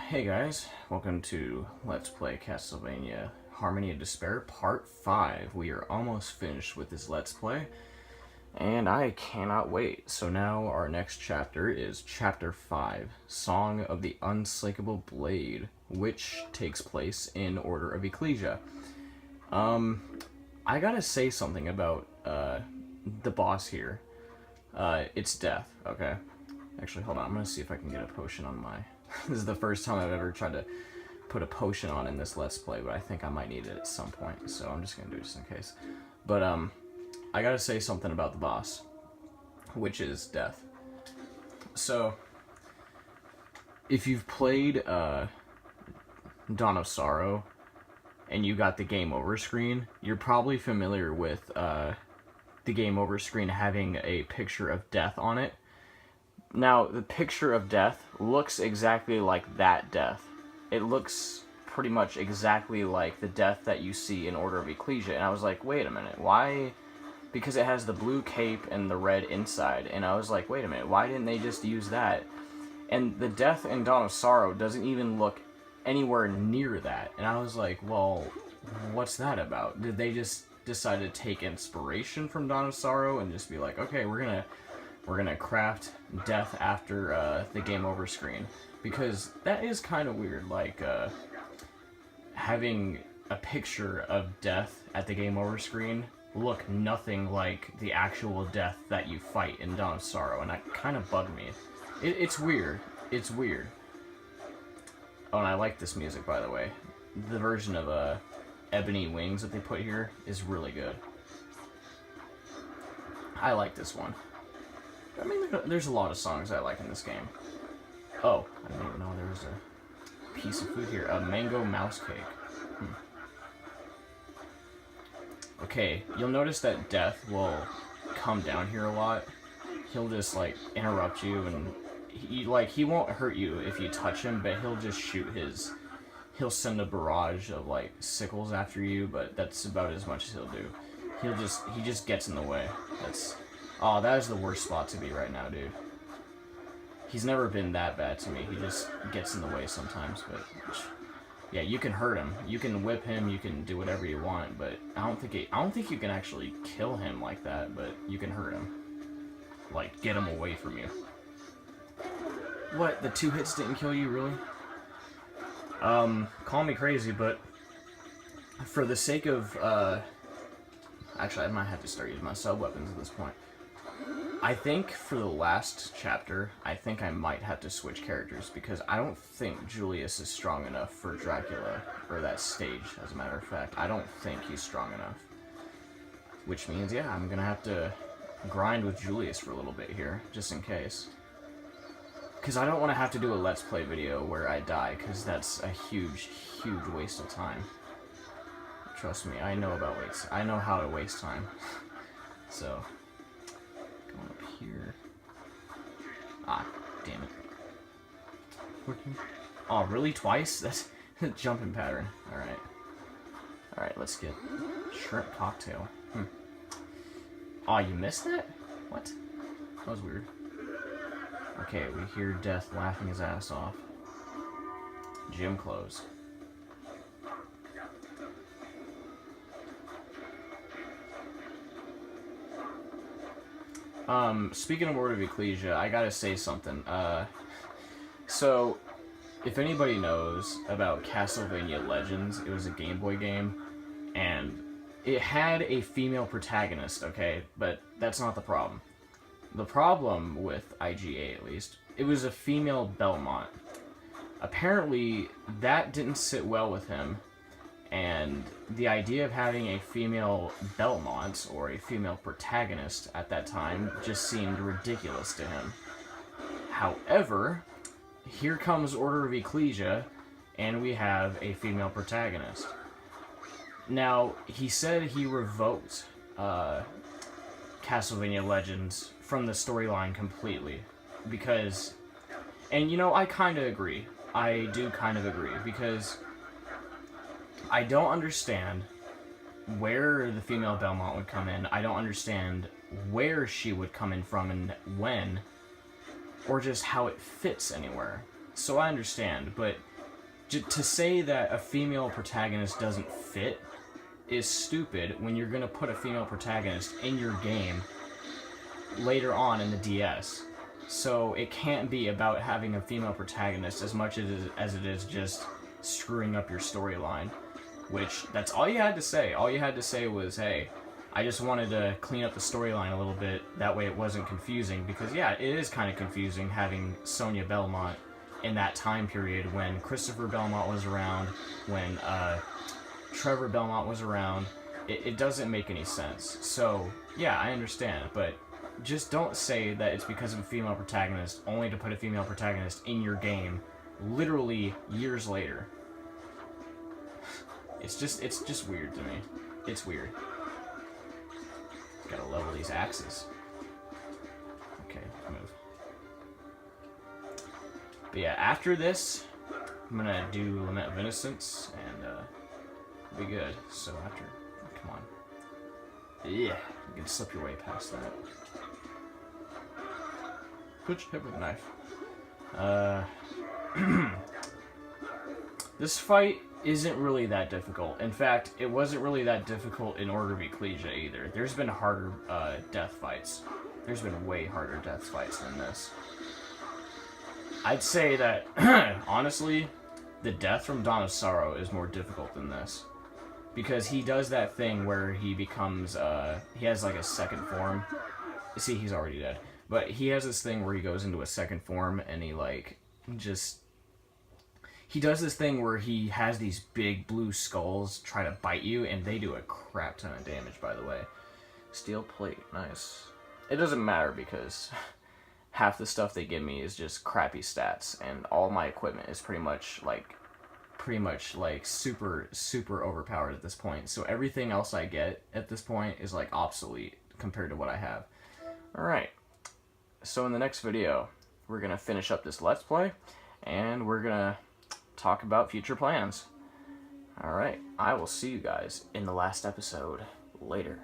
Hey guys, welcome to Let's Play Castlevania Harmony of Despair Part 5. We are almost finished with this Let's Play, and I cannot wait. So now our next chapter is Chapter 5, Song of the Unslakable Blade, which takes place in Order of Ecclesia. I gotta say something about the boss here. It's death, okay? Actually, hold on, I'm gonna see if I can get a potion on my... This is the first time I've ever tried to put a potion on in this Let's Play, but I think I might need it at some point, so I'm just gonna do it just in case. But, I gotta say something about the boss, which is death. So, if you've played, Dawn of Sorrow, and you got the game over screen, you're probably familiar with, the game over screen having a picture of death on it. Now, the picture of death looks exactly like that death. It looks pretty much exactly like the death that you see in Order of Ecclesia. And I was like, wait a minute, why? Because it has the blue cape and the red inside. And I was like, wait a minute, why didn't they just use that? And the death in Dawn of Sorrow doesn't even look anywhere near that. And I was like, well, what's that about? Did they just decide to take inspiration from Dawn of Sorrow and just be like, okay, we're gonna craft death after the game over screen? Because that is kind of weird, like having a picture of death at the game over screen look nothing like the actual death that you fight in Dawn of Sorrow, and that kind of bugged me. It's weird. It's weird. Oh, and I like this music, by the way. The version of Ebony Wings that they put here is really good. I like this one. I mean, there's a lot of songs I like in this game. Oh, I didn't even know there was a piece of food here. A mango mouse cake. Okay, you'll notice that Death will come down here a lot. He'll just, like, interrupt you, and he won't hurt you if you touch him, but he'll just shoot his... He'll send a barrage of, like, sickles after you, but that's about as much as he'll do. He just gets in the way. Oh, that is the worst spot to be right now, dude. He's never been that bad to me. He just gets in the way sometimes, but... Yeah, you can hurt him. You can whip him, you can do whatever you want, but I don't think you can actually kill him like that, but you can hurt him. Like, get him away from you. What? The 2 hits didn't kill you, really? Call me crazy, but... For the sake of, Actually, I might have to start using my sub-weapons at this point. I think for the last chapter, I think I might have to switch characters, because I don't think Julius is strong enough for Dracula, or that stage, as a matter of fact. I don't think he's strong enough. Which means, yeah, I'm gonna have to grind with Julius for a little bit here, just in case. Because I don't want to have to do a Let's Play video where I die, because that's a huge, huge waste of time. Trust me, I know about waste. I know how to waste time. So... Going up here. Ah, damn it. Working. Oh, really? Twice? That's a jumping pattern. Alright. Alright, let's get shrimp cocktail. Oh, you missed that? What? That was weird. Okay, we hear Death laughing his ass off. Gym closed. Speaking of Order of Ecclesia, I gotta say something. So, if anybody knows about Castlevania Legends, it was a Game Boy game, and it had a female protagonist, okay? But that's not the problem. The problem with IGA, at least, it was a female Belmont. Apparently, that didn't sit well with him, and the idea of having a female Belmont, or a female protagonist at that time, just seemed ridiculous to him. However, here comes Order of Ecclesia, and we have a female protagonist. Now, he said he revoked Castlevania Legends from the storyline completely, because... And, you know, I kind of agree. I do kind of agree, because... I don't understand where the female Belmont would come in. I don't understand where she would come in from and when, or just how it fits anywhere. So I understand, but to say that a female protagonist doesn't fit is stupid when you're gonna put a female protagonist in your game later on in the DS. So it can't be about having a female protagonist as much as it is just screwing up your storyline. Which, that's all you had to say. All you had to say was, hey, I just wanted to clean up the storyline a little bit, that way it wasn't confusing, because yeah, it is kind of confusing having Sonia Belmont in that time period when Christopher Belmont was around, when Trevor Belmont was around. It doesn't make any sense. So, yeah, I understand, but just don't say that it's because of a female protagonist, only to put a female protagonist in your game literally years later. It's just weird to me. It's weird. Gotta level these axes. Okay, move. But yeah, after this, I'm gonna do Lament of Innocence, and be good. So after, come on. Yeah, you can slip your way past that. Put your head with a knife. This fight isn't really that difficult. In fact, it wasn't really that difficult in Order of Ecclesia either. There's been harder death fights. There's been way harder death fights than this. I'd say that, honestly, the death from Dawn of Sorrow is more difficult than this. Because he does that thing where he becomes, he has like a second form. See, he's already dead. But he has this thing where he goes into a second form and he like, he does this thing where he has these big blue skulls try to bite you, and they do a crap ton of damage, by the way. Steel plate, nice. It doesn't matter because half the stuff they give me is just crappy stats, and all my equipment is pretty much like super overpowered at this point. So everything else I get at this point is like obsolete compared to what I have. Alright, so in the next video, we're gonna finish up this Let's Play, and we're gonna talk about future plans. Alright, I will see you guys in the last episode. Later.